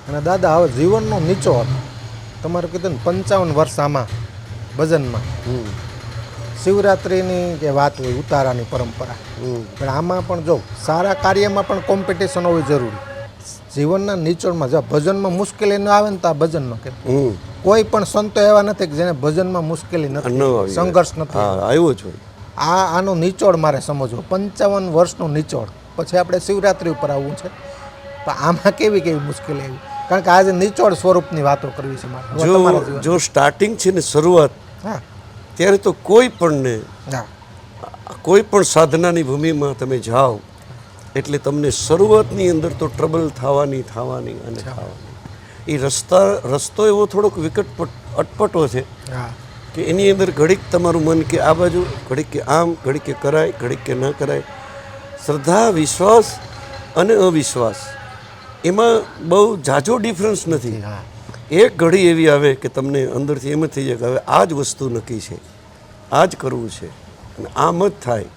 અને દાદા હવે જીવનનો નિચોડ તમારે કીધું ને 55 વર્ષ આમાં ભજનમાં શિવરાત્રિની જે વાત હોય ઉતારાની પરંપરા પણ આમાં પણ જો સારા કાર્યમાં પણ કોમ્પિટિશન હોવી જરૂરી. જીવનના નિચોડમાં જો ભજનમાં મુશ્કેલી ન આવે ને તો આ ભજન ન કે કોઈ પણ સંતો એવા નથી કે જેને ભજનમાં મુશ્કેલી નથી, સંઘર્ષ નથી આવ્યો છે. આનો નિચોડ મારે સમજવો 55 વર્ષનો નિચોડ. પછી આપણે શિવરાત્રિ ઉપર આવવું છે તો આમાં કેવી કેવી મુશ્કેલી આવી, કારણ કે આજે નિચોડ સ્વરૂપની વાતો કરવી છે મારે. જો સ્ટાર્ટિંગ છે ને શરૂઆત, હા ત્યારે તો કોઈ પણને હા કોઈ પણ સાધનાની ભૂમિમાં તમે જાઓ એટલે તમને શરૂઆતની અંદર તો ટ્રબલ થવાની અને થવાની. એ રસ્તો એવો થોડોક વિકટ અટપટો છે હા કે એની અંદર ઘડીક તમારું મન કે આ બાજુ, ઘડીક કે આમ, ઘડીક કે કરાય, ઘડીક કે ન કરાય. શ્રદ્ધા, વિશ્વાસ અને અવિશ્વાસ એમાં બહુ ઝાઝો ડિફરન્સ નથી. એક ઘડી એવી આવે કે તમને અંદરથી એમ જ થઈ જાય કે હવે આ જ વસ્તુ નક્કી છે, આ જ કરવું છે અને આમ જ થાય.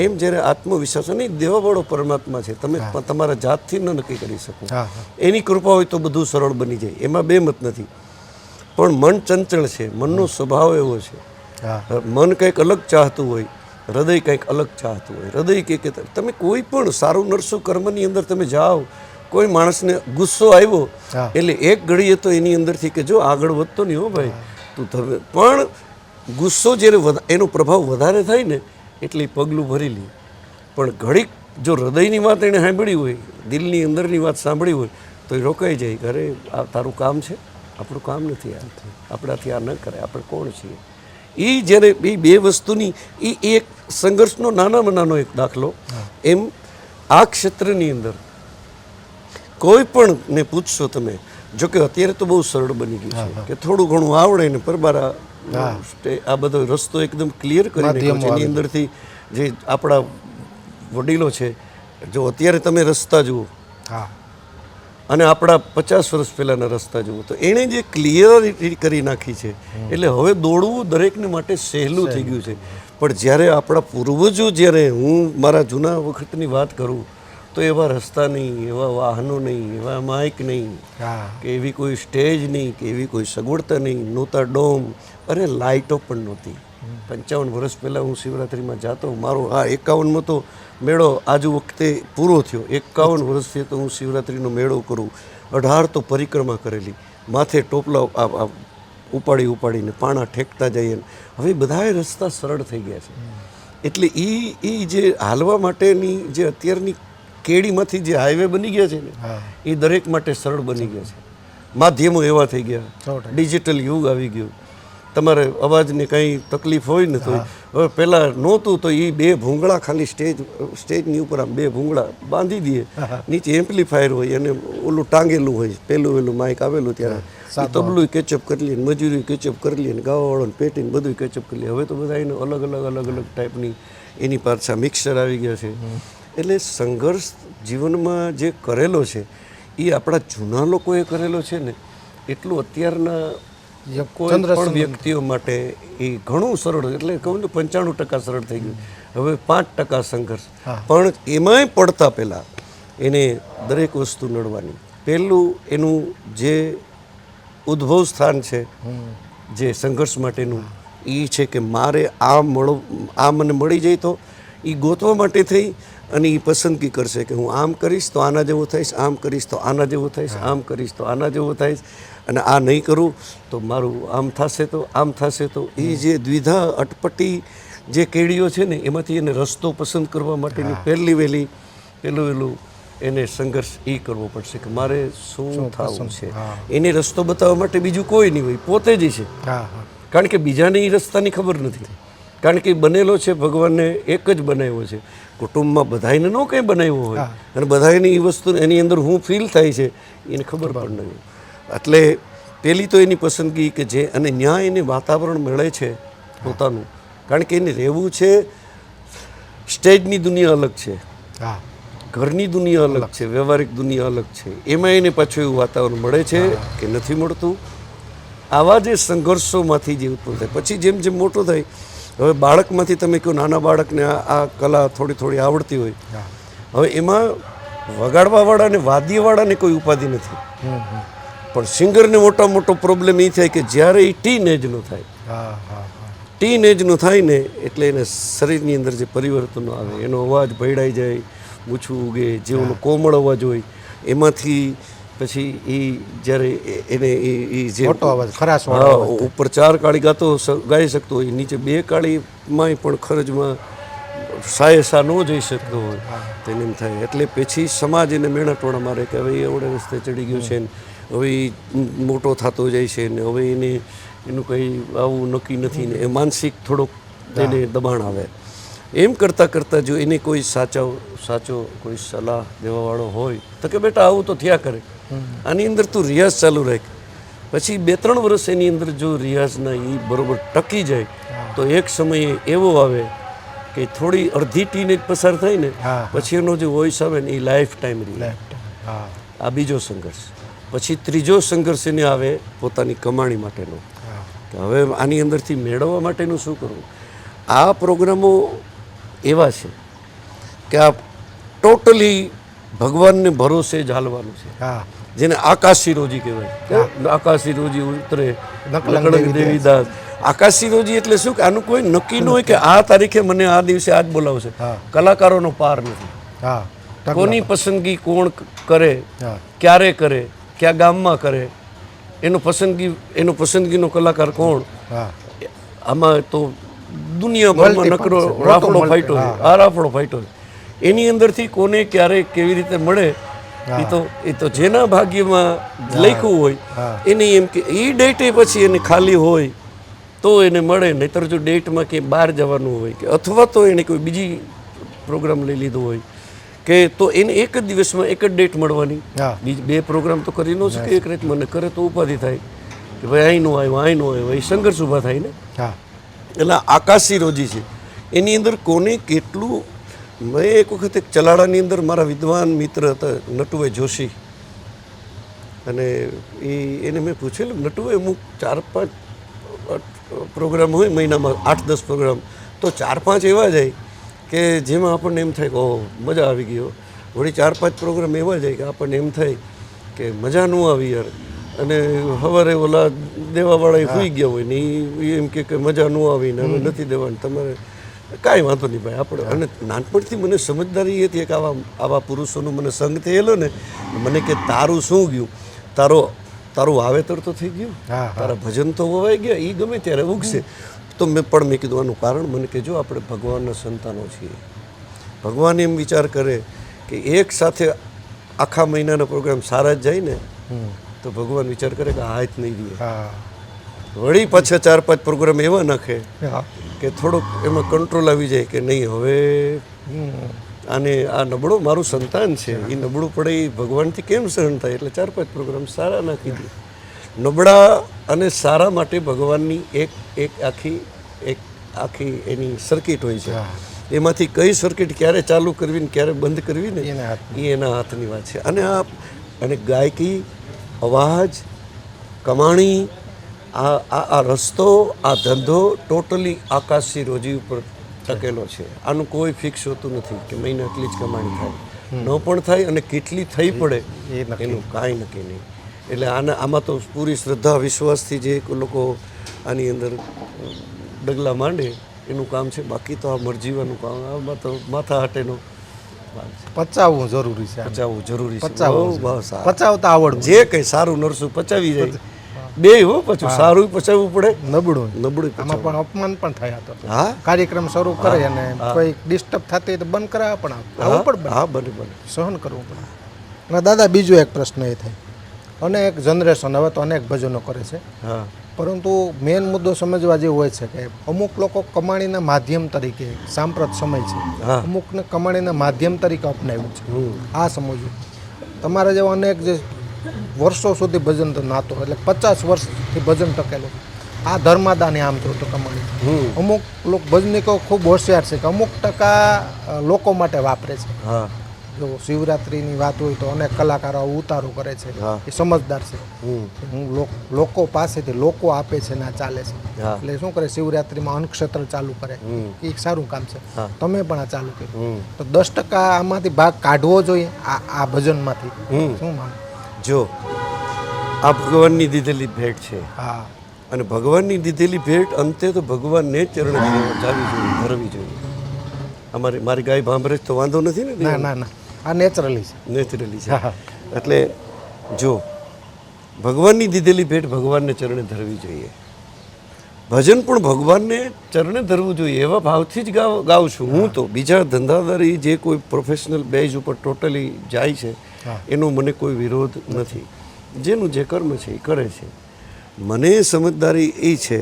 એમ જ્યારે આત્મવિશ્વાસ અને દેવાવાળો પરમાત્મા છે, તમે તમારા જાતથી ન નક્કી કરી શકો. એની કૃપા હોય તો બધું સરળ બની જાય, એમાં બે મત નથી. પણ મન ચંચળ છે, મનનો સ્વભાવ એવો છે. મન કંઈક અલગ ચાહતું હોય, હૃદય કંઈક અલગ ચાહતું હોય. હૃદય કે તમે કોઈ પણ સારું નરસું કર્મની અંદર તમે જાઓ, કોઈ માણસને ગુસ્સો આવ્યો એટલે એક ઘડીએ તો એની અંદરથી કે જો આગળ વધતો નહીં હો ભાઈ તું તમે, પણ ગુસ્સો જ્યારે એનો પ્રભાવ વધારે થાય ને એટલે પગલું ભરી લે. પણ ઘડીક જો હૃદયની વાત એણે સાંભળી હોય, દિલની અંદરની વાત સાંભળી હોય તો એ રોકાઈ જાય કે અરે આ તારું કામ છે, આપણું કામ નથી, આપણાથી આ ન કરે, આપણે કોણ છીએ. એ જ્યારે એ બે વસ્તુની એ એક સંઘર્ષનો નાનામાં નાનો એક દાખલો. એમ આ ક્ષેત્રની અંદર કોઈ પણ ને પૂછશો તમે, જોકે અત્યારે તો બહુ સરળ બની ગયું છે કે થોડું ઘણું આવડે ને પરબારા આ બધો રસ્તો એકદમ ક્લિયર કરી નાખ્યો છે. એની અંદરથી જે આપણા વડીલો છે, જો અત્યારે તમે રસ્તા જુઓ અને આપણા 50 વર્ષ પહેલાંના રસ્તા જુઓ તો એણે જે ક્લિયરિટી કરી નાખી છે એટલે હવે દોડવું દરેકને માટે સહેલું થઈ ગયું છે. પણ જ્યારે આપણા પૂર્વજો, જ્યારે હું મારા જૂના વખતની વાત કરું તો એવા રસ્તા નહીં, એવા વાહનો નહીં, એવા માઇક નહીં, કે એવી કોઈ સ્ટેજ નહીં, કે એવી કોઈ સગવડતા નહીં, નહોતા ડોમ, અરે લાઇટો પણ નહોતી. 55 વર્ષ પહેલાં હું શિવરાત્રિમાં જાતો, મારો 51માં તો મેળો આજુ વખતે પૂરો થયો. 51 વર્ષથી તો હું શિવરાત્રિનો મેળો કરું. 18 તો પરિક્રમા કરેલી, માથે ટોપલા ઉપાડીને પાણા ઠેકતા જઈએ. હવે બધાએ રસ્તા સરળ થઈ ગયા છે. એટલે એ જે હાલવા માટેની જે અત્યારની કેડીમાંથી જે હાઈવે બની ગયા છે ને એ દરેક માટે સરળ બની ગયા છે. માધ્યમો એવા થઈ ગયા, ડિજિટલ યુગ આવી ગયું. તમારે અવાજની કંઈ તકલીફ હોય ને તો હવે પહેલાં નહોતું તો એ બે ભૂંગળા ખાલી સ્ટેજની ઉપર આમ બે ભૂંગળા બાંધી દઈએ, નીચે એમ્પ્લીફાયર હોય અને ઓલું ટાંગેલું હોય, પહેલું માઇક આવેલું ત્યારે તબલું કેચઅપ કરી લઈએ, મજૂરી કેચઅપ કરી લઈએ, ગાવાવાળોને પેટીને બધું કેચઅપ કરી લઈએ. હવે તો બધા એને અલગ અલગ ટાઈપની એની પાછા મિક્સર આવી ગયા છે. એટલે સંઘર્ષ જીવનમાં જે કરેલો છે એ આપણા જૂના લોકોએ કરેલો છે ને એટલું અત્યારના કોઈ પણ વ્યક્તિઓ માટે એ ઘણું સરળ, એટલે કહું ને 95% સરળ થઈ ગયું. હવે 5% સંઘર્ષ. પણ એમાંય પડતા પહેલાં એને દરેક વસ્તુ નડવાની. પહેલું એનું જે ઉદ્ભવ સ્થાન છે જે સંઘર્ષ માટેનું એ છે કે મારે આ મને મળી જાય તો એ ગોતવા માટે થઈ અને એ પસંદગી કરશે કે હું આમ કરીશ તો આના જેવો થઈશ, આમ કરીશ તો આના જેવો થઈશ, આમ કરીશ તો આના જેવો થઈશ, અને આ નહીં કરું તો મારું આમ થશે તો આમ થશે. તો એ જે દ્વિધા અટપટી જે કેડીઓ છે ને એમાંથી એને રસ્તો પસંદ કરવા માટેની પહેલું એને સંઘર્ષ એ કરવો પડશે કે મારે શું થવું છે. એને રસ્તો બતાવવા માટે બીજું કોઈ નહીં હોય, પોતે જ છે. કારણ કે બીજાને એ રસ્તાની ખબર નથી, કારણ કે બનેલો છે ભગવાનને એક જ બનાવ્યો છે. કુટુંબમાં બધાને ન કંઈ બનાવ્યો હોય અને બધાને એ વસ્તુ એની અંદર હું ફીલ થાય છે એને ખબર પણ નહીં. એટલે પહેલી તો એની પસંદગી કે જે અને ન્યાય એને વાતાવરણ મળે છે પોતાનું, કારણ કે એને રહેવું છે. સ્ટેજની દુનિયા અલગ છે, ઘરની દુનિયા અલગ છે, વ્યવહારિક દુનિયા અલગ છે. એમાં એને પાછું એવું વાતાવરણ મળે છે કે નથી મળતું. આવા જે સંઘર્ષોમાંથી જે ઉત્પન્ન થાય પછી જેમ જેમ મોટો થાય, હવે બાળકમાંથી તમે કહો નાના બાળકને આ કલા થોડી આવડતી હોય, હવે એમાં વગાડવાવાળા અને વાદ્યવાળાને કોઈ ઉપાધિ નથી, હમ, હમ. પણ સિંગરને મોટો પ્રોબ્લેમ એ થાય કે જ્યારે એ ટીન એજનો થાય, હા હા હા ટીન એજનો થાય ને એટલે એને શરીરની અંદર જે પરિવર્તનો આવે, એનો અવાજ ભયડાઈ જાય, મૂછું ઉગે, જેઓનો કોમળ અવાજ હોય એમાંથી પછી એ જ્યારે એને એ જે મોટો અવાજ, ખરાશ વાળો હા, અવાજ થાય. ઉપર 4 કાળી ગાઈ શકતો હોય, નીચે 2 કાળીમાંય પણ ખરજમાં સાયસા ન જઈ શકતો હોય, તેને એમ થાય. એટલે પછી સમાજ એને મેણાટોણા મારે કે હવે એ એવડે રસ્તે ચડી ગયો છે ને હવે એ મોટો થતો જાય છે ને હવે એનું કંઈ આવું નક્કી નથી ને એ માનસિક થોડોક તેને દબાણ આવે. એમ કરતાં કરતાં જો એને કોઈ સાચો કોઈ સલાહ દેવાવાળો હોય તો કે બેટા આવું તો થયા કરે, આની અંદર તું રિયાઝ ચાલુ રાખ. પછી 2-3 વર્ષ એની અંદર જો રિયાઝના એ બરોબર ટકી જાય તો એક સમયે એવો આવે કે થોડી અડધી ટીનેજ પસાર થાય ને હા, પછી એનો જે વોઇસ આવે ને એ લાઈફ ટાઈમ રહે. હા આ બીજો સંઘર્ષ. પછી ત્રીજો સંઘર્ષ એને આવે પોતાની કમાણી માટેનો, હા કે હવે આની અંદરથી મેળવવા માટેનું શું કરવું. આ પ્રોગ્રામો એવા છે કે આ ટોટલી ભગવાનને ભરોસે જ હાલવાનું છે, હા જેને આકાશી રોજી કહેવાય. આકાશી રોજી ઉતરે નકલંગ નકલંગ દેવીદાસ. આકાશી રોજી એટલે શું કે આનું કોઈ નક્કી ન હોય કે આ તારીખે મને આ દિવસે આ જ બોલાવશે. હા. કલાકારોનો પાર નથી. હા કોની પસંદગી કોણ કરે, હા ક્યારે કરે, કયા ગામમાં કરે, એનો પસંદગીનો કલાકાર કોણ, હા આમાં તો દુનિયાભરમાં નકરો રાફડો ફાઈટો છે. આ રાફડો ફાઈટો છે. એની અંદરથી કોને ક્યારે કેવી રીતે મળે એ તો જેના ભાગ્યમાં લખ્યું હોય એને એમ કે એ ડેટે પછી એને ખાલી હોય તો એને મળે, નહીતર જો ડેટમાં કે બહાર જવાનું હોય કે અથવા તો એને કોઈ બીજી પ્રોગ્રામ લઈ લીધો હોય કે તો એને એક જ દિવસમાં એક જ ડેટ મળવાની. હા. બીજી 2 પ્રોગ્રામ તો કરી ન શકે એક રાત. મને કરે તો ઉપાધિ થાય કે ભાઈ અહીં નો આવ્યો એ સંઘર્ષ ઊભા થાય ને. હા એટલે આકાશી રોજી છે. એની અંદર કોને કેટલું. મેં એક વખત એક ચલાડાની અંદર મારા વિદ્વાન મિત્ર હતા નટુભાઈ જોશી, અને એને મેં પૂછેલું નટુભાઈ અમુક 4-5 પ્રોગ્રામ હોય મહિનામાં, 8-10 પ્રોગ્રામ, તો 4-5 એવા જાય કે જેમાં આપણને એમ થાય કે ઓહ મજા આવી ગયો. વળી 4-5 પ્રોગ્રામ એવા જાય કે આપણને એમ થાય કે મજા ન આવી યાર. અને સવારે ઓલા દેવાવાળા સૂઈ ગયા હોય ને એ એમ કે મજા ન આવી ને હવે નથી દેવાની, તમારે કાંઈ વાંધો નહીં ભાઈ આપણે. અને નાનપણથી મને સમજદારી એ હતી કે આવા પુરુષોનો મને સંગ થયેલો ને, મને કે તારું શું ગયું, તારું વાવેતર તો થઈ ગયું, તારા ભજન તો વવાઈ ગયા, એ ગમે ત્યારે ઉગશે. તો મેં કીધું આનું કારણ મને કે જો આપણે ભગવાનના સંતાનો છીએ, ભગવાન એમ વિચાર કરે કે એક સાથે આખા મહિનાનો પ્રોગ્રામ સારા જ જાય ને તો ભગવાન વિચાર કરે કે હાથ નહીં દે. વળી પાછા 4-5 પ્રોગ્રામ એવા નાખે કે થોડોક એમાં કંટ્રોલ આવી જાય કે નહીં હવે આને આ નબળો મારું સંતાન છે, એ નબળું પડે એ ભગવાનથી કેમ સહન થાય, એટલે 4-5 પ્રોગ્રામ સારા નાખી દે. નબળા અને સારા માટે ભગવાનની એક આખી એની સર્કિટ હોય છે. એમાંથી કઈ સર્કિટ ક્યારે ચાલુ કરવી ને ક્યારે બંધ કરવી ને એ એના હાથની વાત છે. અને ગાયકી, અવાજ, કમાણી, આ રસ્તો, આ ધંધો ટોટલી આકાશી રોજી ઉપર ટકેલો છે. આનું કોઈ ફિક્સ હોતું નથી કે મહિને એટલી જ કમાણી થાય, ન પણ થાય અને કેટલી થઈ પડે એનું કાંઈ નક્કી નહીં. એટલે આમાં તો પૂરી શ્રદ્ધા વિશ્વાસથી જે લોકો આની અંદર ડગલા માંડે એનું કામ છે. બાકી તો આ મરજીવાનું કામ, આમાં તો માથા હાટેનો પચાવવું જરૂરી છે. પચાવતા આવડવું, જે કંઈ સારું નરસું પચાવી જાય બે હો, પછી સારું પચાવવું પડે, નબળું આમાં પણ અપમાન પણ થયા તો. હા, કાર્યક્રમ શરૂ કરે અને કોઈ ડિસ્ટર્બ થતી તો બંધ કરાવવા પણ આવવું પડે. હા, બને સહન કરવું પડે. અને દાદા બીજો એક પ્રશ્ન એ થાય, અનેક જનરેશન હવે તો અનેક ભજનો કરે છે, પરંતુ મેન મુદ્દો સમજવા જેવો હોય છે કે અમુક લોકો કમાણીના માધ્યમ તરીકે, સાંપ્રત સમય છે, અમુકને કમાણીના માધ્યમ તરીકે અપનાવ્યું છે. આ સમજવું. તમારા જેવા અનેક જે વર્ષો સુધી ભજન નાતો, એટલે 50 વર્ષથી ભજન ટકેલું, આ ધર્માદાને આમ થયું તો કમાણી. અમુક ભજનિકો ખૂબ હોશિયાર છે કે અમુક ટકા લોકો માટે વાપરે છે. જો શિવરાત્રિની વાત હોય તો અનેક કલાકારો ઉતારો કરે છે, હા. એ સમજદાર છે. હમ. હું લોકો પાસેથી લોકો આપે છે ને આ ચાલે છે. હા. એટલે શું કરે, શિવરાત્રિમાં અન્નક્ષેત્ર ચાલુ કરે, એ એક સારું કામ છે. હા. તમે પણ આ ચાલુ કર્યું હમ. તો 10% આમાંથી ભાગ કાઢવો જોઈએ આ ભજનમાંથી. હમ. શું માનું? જો આ ભગવાનની દીધેલી ભેટ છે, હા અને ભગવાનની દીધેલી ભેટ અંતે તો ભગવાનને જ ચરણે જાવી જોઈએ, ધરવી જોઈએ. મારી ગાય ભાંભરે તો વાંધો નથી ને? ના ના ના, આ નેચરલી છે. નેચરલી છે. હા, હા. એટલે જો ભગવાનની દીધેલી ભેટ ભગવાનને ચરણે ધરવી જોઈએ. ભજન પણ ભગવાનને ચરણે ધરવું જોઈએ એવા ભાવથી જ ગાઉં છું હું. તો બીજા ધંધાદારી જે કોઈ પ્રોફેશનલ બેઝ ઉપર ટોટલી જાય છે હા. એનો મને કોઈ વિરોધ નથી. જેનું જે કર્મ છે એ કરે છે. મને સમજદારી એ છે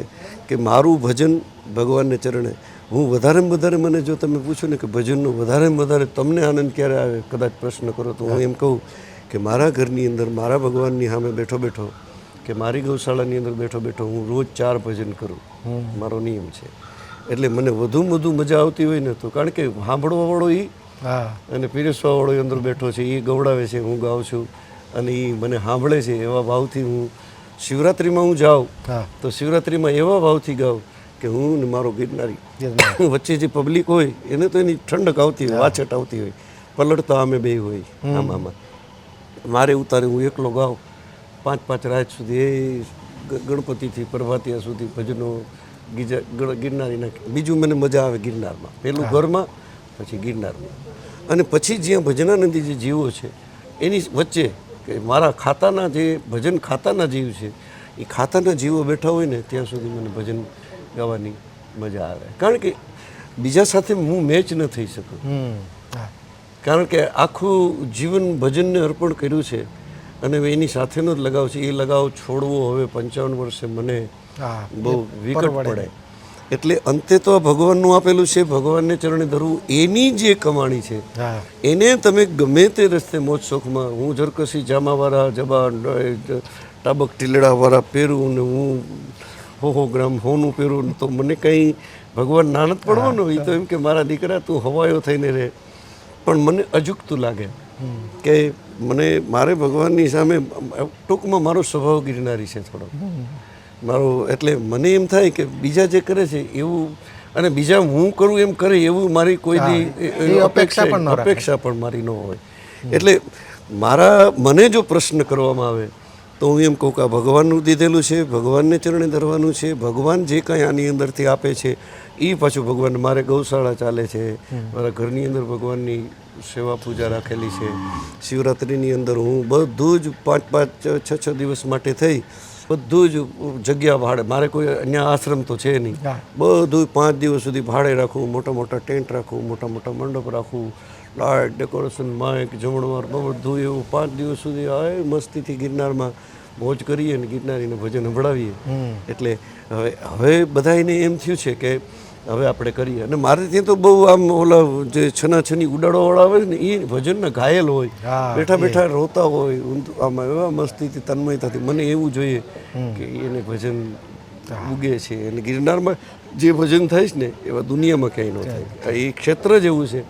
કે મારું ભજન ભગવાનને ચરણે, હું વધારેમાં વધારે, મને જો તમે પૂછો ને કે ભજનનો વધારેમાં વધારે તમને આનંદ ક્યારે આવે, કદાચ પ્રશ્ન કરો તો હું એમ કહું કે મારા ઘરની અંદર મારા ભગવાનની સામે બેઠો બેઠો કે મારી ગૌશાળાની અંદર બેઠો બેઠો હું રોજ 4 ભજન કરું. મારો નિયમ છે. એટલે મને વધુમાં વધુ મજા આવતી હોય ને તો, કારણ કે સાંભળવાવાળો એ હા અને પીરસવાવાળો અંદર બેઠો છે, એ ગવડાવે છે, હું ગાઉં છું અને એ મને સાંભળે છે. એવા ભાવથી હું શિવરાત્રિમાં હું જાઉં હા તો શિવરાત્રિમાં એવા ભાવથી ગાઉં કે હું ને મારો ગિરનારી વચ્ચે જે પબ્લિક હોય એને તો એની ઠંડક આવતી હોય, વાછટ આવતી હોય, પલળતા અમે બે હોય આમાં. મારે ઉતારે હું એકલો ગાઉં 5 રાત સુધી, એ ગણપતિથી પ્રભાતિયા સુધી ભજનો ગિરનારીના. બીજું મને મજા આવે ગિરનારમાં, પહેલું ઘરમાં, પછી ગિરનારમાં, અને પછી જ્યાં ભજનાનંદી જે જીવો છે એની વચ્ચે, કે મારા ખાતાના જે ભજન ખાતાના જીવ છે એ ખાતાના જીવો બેઠા હોય ને ત્યાં સુધી મને ભજન ગાવાની મજા આવે. કારણ કે બીજા સાથે હું મેચ ન થઈ શકું, કારણ કે આખું જીવન ભજનને અર્પણ કર્યું છે અને એની સાથેનો જ લગાવ છે. એ લગાવ છોડવો હવે 55 વર્ષે મને બહુ વિકટ પડે. એટલે અંતે તો આ ભગવાનનું આપેલું છે, ભગવાનને ચરણે ધરવું એની જે કમાણી છે એને તમે ગમે તે રસ્તે મોજ શોખમાં, હું જરકસી જામાવાળા જબા ટાબક ટીલડાવાળા પહેરું ને હું 100 ગ્રામ હોનું પહેરું તો મને કંઈ ભગવાન ના નથી પડવાનો. એ તો એમ કે મારા દીકરા તું હવાયો થઈને રહે. પણ મને અજુકતું લાગે કે મારે ભગવાનની સામે, ટૂંકમાં મારો સ્વભાવ ગિરનારી છે થોડો મારો. એટલે મને એમ થાય કે બીજા જે કરે છે એવું, અને બીજા હું કરું એમ કરે એવું મારી કોઈ અપેક્ષા પણ મારી ન હોય. એટલે મને જો પ્રશ્ન કરવામાં આવે તો હું એમ કહું કે આ ભગવાનનું દીધેલું છે, ભગવાનને ચરણે ધરવાનું છે. ભગવાન જે કાંઈ આની અંદરથી આપે છે એ પાછું ભગવાન. મારે ગૌશાળા ચાલે છે, મારા ઘરની અંદર ભગવાનની સેવા પૂજા રાખેલી છે. શિવરાત્રિની અંદર હું બધું જ 5-5, 6-6 દિવસ માટે થઈ બધું જ જગ્યા ભાડે, મારે કોઈ અહીંયા આશ્રમ તો છે નહીં, બધું 5 દિવસ સુધી ભાડે રાખવું, મોટા મોટા ટેન્ટ રાખવું, મોટા મોટા મંડપ રાખવું, લાઇટ ડેકોરેશન, માઇક, જમણવાર, બધું એવું 5 દિવસ સુધી આવે મસ્તીથી ગિરનારમાં મોજ કરીએ ને ગિરનારીને ભજન સંભળાવીએ. એટલે હવે બધાને એમ થયું છે કે હવે આપણે કરીએ. અને મારે ત્યાં તો બહુ આમ ઓલા જે છનાછની ઉડાડોવાળા આવે ને એ ભજનના ઘાયલ હોય, બેઠા બેઠા રોતા હોય, આમાં એવા મસ્તીથી તન્મયતાથી. મને એવું જોઈએ કે એને ભજન ઉગે છે, અને ગિરનારમાં જે ભજન થાય છે ને એવા દુનિયામાં ક્યાંય ન થાય. એ ક્ષેત્ર જ એવું છે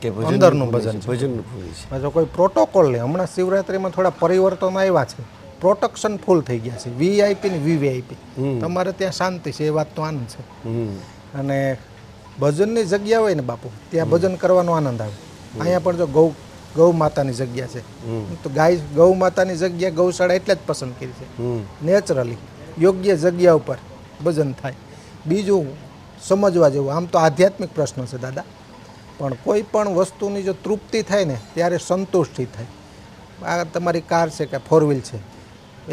કે અંદરનું ભજન ભજનનું ભૂમિ છે. જો કોઈ પ્રોટોકોલ નહીં. હમણાં શિવરાત્રિમાં થોડા પરિવર્તન આવ્યા છે, પ્રોટેક્શન ફૂલ થઈ ગયા છે, વીઆઈપી ને વીવીઆઈપી. તમારે ત્યાં શાંતિ છે, એ વાત તો આનંદ છે. અને ભજનની જગ્યા હોય ને બાપુ, ત્યાં ભજન કરવાનો આનંદ આવે. અહીંયા પણ જો ગૌ માતાની જગ્યા છે તો ગૌ માતાની જગ્યા ગૌશાળા એટલે જ પસંદ કરી છે. નેચરલી યોગ્ય જગ્યા ઉપર ભજન થાય. બીજું સમજવા જેવું, આમ તો આધ્યાત્મિક પ્રશ્ન છે દાદા, પણ કોઈ પણ વસ્તુની જો તૃપ્તિ થાય ને ત્યારે સંતુષ્ટિ થાય. આ તમારી કાર છે કે 4 વ્હીલ છે,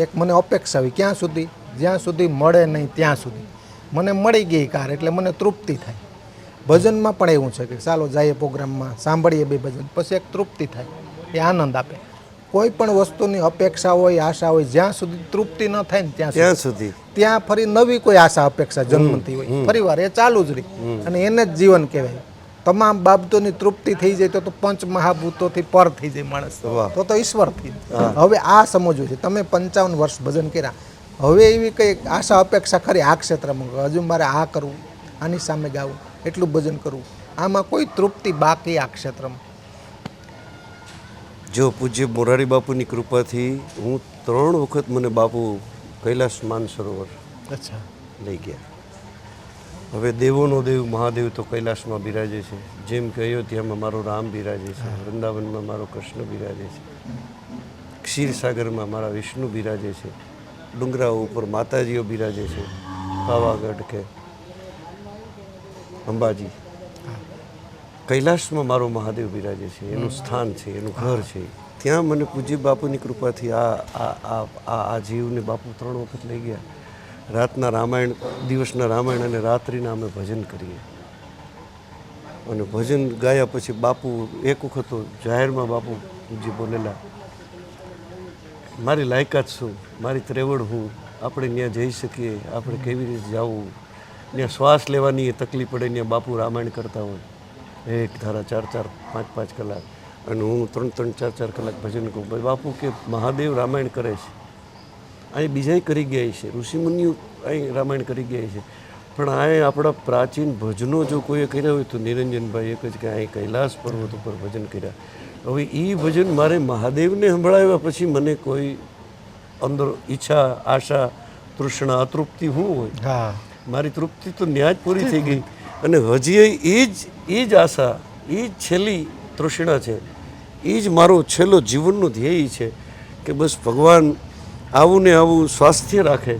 એક મને અપેક્ષા આવી ક્યાં સુધી, જ્યાં સુધી મળે નહીં ત્યાં સુધી. મને મળી ગઈ કાર એટલે મને તૃપ્તિ થાય. ભજનમાં પણ એવું છે કે ચાલો જઈએ પ્રોગ્રામમાં, સાંભળીએ 2 ભજન, પછી એક તૃપ્તિ થાય, એ આનંદ આપે. કોઈ પણ વસ્તુની અપેક્ષા હોય, આશા હોય, જ્યાં સુધી તૃપ્તિ ન થાય ને ત્યાં સુધી ત્યાં ફરી નવી કોઈ આશા અપેક્ષા જન્મતી હોય, ફરી વાર એ ચાલુ જ રહી, અને એને જ જીવન કહેવાય. તમામ બાબતોની તૃપ્તિ થઈ જાય તો 5 મહાભૂતોથી પર થઈ જાય માણસ, તો ઈશ્વર થઈ. હવે આ સમજવું છે. તમે 55 વર્ષ ભજન કર્યા, હવે એવી કઈ આશા અપેક્ષા ખરી આ ક્ષેત્રમાં, હજુ મારે આ કરવું, આની સામે ગાવું, એટલું ભજન કરવું, આમાં કોઈ તૃપ્તિ બાકી આ ક્ષેત્રમાં? જો પૂજ્ય મોરારી બાપુની કૃપાથી હું 3 વખત મને બાપુ કૈલાસ માનસરોવર અચ્છા લઈ ગયા. હવે દેવોનો દેવ મહાદેવ તો કૈલાસમાં બિરાજે છે, જેમ કે અયોધ્યામાં મારો રામ બિરાજે છે, વૃંદાવનમાં મારો કૃષ્ણ બિરાજે છે, ક્ષીરસાગરમાં મારા વિષ્ણુ બિરાજે છે, ડુંગરાઓ ઉપર માતાજીઓ બિરાજે છે, પાવાગઢ કે અંબાજી, કૈલાસમાં મારો મહાદેવ બિરાજે છે, એનું સ્થાન છે, એનું ઘર છે. ત્યાં મને પૂજ્ય બાપુની કૃપાથી આ જીવને બાપુ 3 વખત લઈ ગયા. રાતના રામાયણ, દિવસના રામાયણ અને રાત્રિના અમે ભજન કરીએ, અને ભજન ગાયા પછી બાપુ એક વખત તો જાહેરમાં બાપુ પૂજ્ય બોલેલા, મારી લાયકાત શું, મારી ત્રેવડ હું, આપણે ત્યાં જઈ શકીએ, આપણે કેવી રીતે જવું, ત્યાં શ્વાસ લેવાની તકલીફ પડે, ત્યાં બાપુ રામાયણ કરતા હોય એક ધારા 4-4, 5-5 કલાક, અને હું 3-3, 4-4 કલાક ભજન કહું. ભાઈ બાપુ કે મહાદેવ રામાયણ કરે છે, અહીં બીજાય કરી ગયા છે, ઋષિમુનિઓ અહીં રામાયણ કરી ગયા છે, પણ આ આપણા પ્રાચીન ભજનો જો કોઈએ કર્યા હોય તો નિરંજનભાઈ એક જ કે અહીં કૈલાસ પર્વત ઉપર ભજન કર્યા. હવે એ ભજન મારે મહાદેવને સંભળાવ્યા પછી મને કોઈ અંદર ઈચ્છા, આશા, તૃષ્ણા, અતૃપ્તિ શું હોય? હા, મારી તૃપ્તિ તો ન્યા જ પૂરી થઈ ગઈ, અને હજી એ જ આશા, એ જ છેલ્લી તૃષ્ણા છે, એ જ મારો છેલ્લો જીવનનો ધ્યેય છે કે બસ ભગવાન આવું ને આવું સ્વાસ્થ્ય રાખે,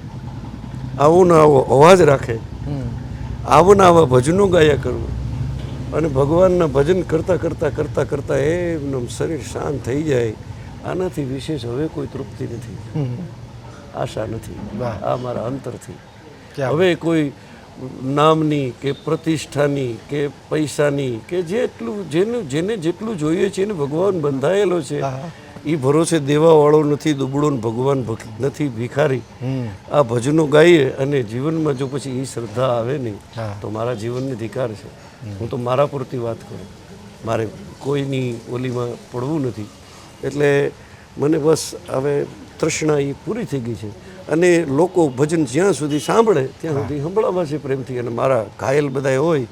આવો ને આવો અવાજ રાખે, આવા ને આવા ભજનો ગાયા કરવું, અને ભગવાનના ભજન કરતાં કરતાં કરતાં કરતાં એમનું શરીર શાંત થઈ જાય. આનાથી વિશેષ હવે કોઈ તૃપ્તિ નથી, આશા નથી. આ મારા અંતરથી હવે કોઈ નામની કે પ્રતિષ્ઠાની કે પૈસાની કે જેને જેટલું જોઈએ છે એને ભગવાન બંધાયેલો છે, એ ભરોસે દેવાવાળો નથી, દુબળો ને ભગવાન નથી, ભિખારી. આ ભજનો ગાઈએ અને જીવનમાં જો પછી એ શ્રદ્ધા આવે નહીં તો મારા જીવનને ધિકાર છે. હું તો મારા પૂરતી વાત કરું, મારે કોઈની ઓલીમાં પડવું નથી. એટલે મને બસ હવે તૃષ્ણા એ પૂરી થઈ ગઈ છે, અને લોકો ભજન જ્યાં સુધી સાંભળે ત્યાં સુધી સંભળાવા છે પ્રેમથી, અને મારા ઘાયલ બધા હોય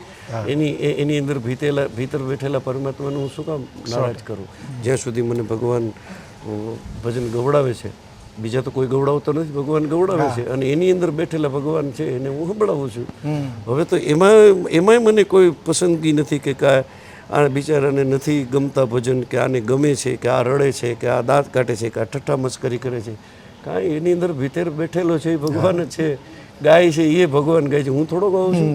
એની અંદર ભીતર બેઠેલા પરમાત્માનું હું શું કામ નારાજ કરું? જ્યાં સુધી મને ભગવાન ભજન ગવડાવે છે, બીજા તો કોઈ ગવડાવતો નથી, ભગવાન ગવડાવે છે, અને એની અંદર બેઠેલા ભગવાન છે એને હું સંભળાવું છું. હવે તો એમાંય મને કોઈ પસંદગી નથી કે આ બિચારાને નથી ગમતા ભજન, કે આને ગમે છે, કે આ રડે છે, કે આ દાંત કાઢે છે, કે આ ઠઠ્ઠા મસ્કરી કરે છે. કાંઈ એની અંદર ભીતર બેઠેલો છે એ ભગવાન જ છે, ગાય છે એ ભગવાન ગાય છે, હું થોડો ગાઉં છું.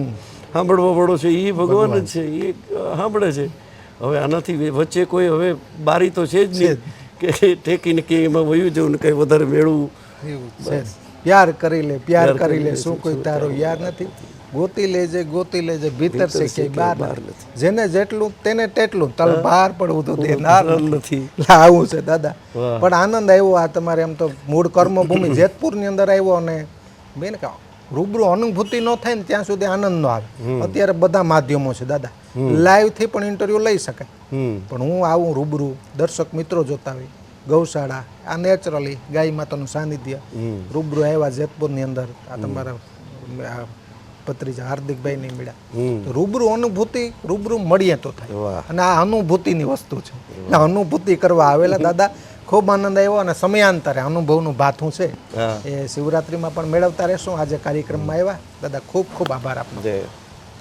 સાંભળવા વાળો છે એ ભગવાન જ છે, એ સાંભળે છે. હવે આનાથી વચ્ચે કોઈ હવે બારી તો છે જ નહીં કે ટેકીને કે એમાં વયું જવું ને કંઈ વધારે મેળવું. પ્યાર કરી લે, પ્યાર કરી લે, શું કોઈ તારો યાર નથી, ગોતી લેજે, ગોતી લેજે, ભીતર છે કે બહાર નથી, જેને જેટલું તેને તેટલું, તલ બહાર પડવું તો દેનાર નથી. આવું છે દાદા. પણ આનંદ આવ્યો આ તમારે એમ તો મૂળ કર્મભૂમિ જેતપુરની અંદર આવ્યો, અને બેન કહો રૂબરૂ અનુભૂતિ ન થાય ને ત્યાં સુધી આનંદ ન આવે. અત્યારે બધા માધ્યમો છે દાદા, લાઈવ થી પણ ઇન્ટરવ્યુ લઈ શકાય, પણ હું આવું રૂબરૂ, દર્શક મિત્રો જોતા હોય, ગૌશાળા, આ નેચરલી ગાય માતાનું સાનિધ્ય, રૂબરૂ આવ્યા જેતપુરની અંદર, આ તમારા ભત્રીજા હાર્દિકભાઈ ની મળ્યા, રૂબરૂ અનુભૂતિ રૂબરૂ મળીએ તો થાય, અને આ અનુભૂતિની વસ્તુ છે. અનુભૂતિ કરવા આવેલા દાદા, ખૂબ આનંદ આવ્યો, અને સમયાંતરે અનુભવનું ભાથું છે એ શિવરાત્રીમાં પણ મેળવતા રહેશું. આજે કાર્યક્રમમાં આવ્યા દાદા, ખૂબ ખૂબ આભાર આપનો.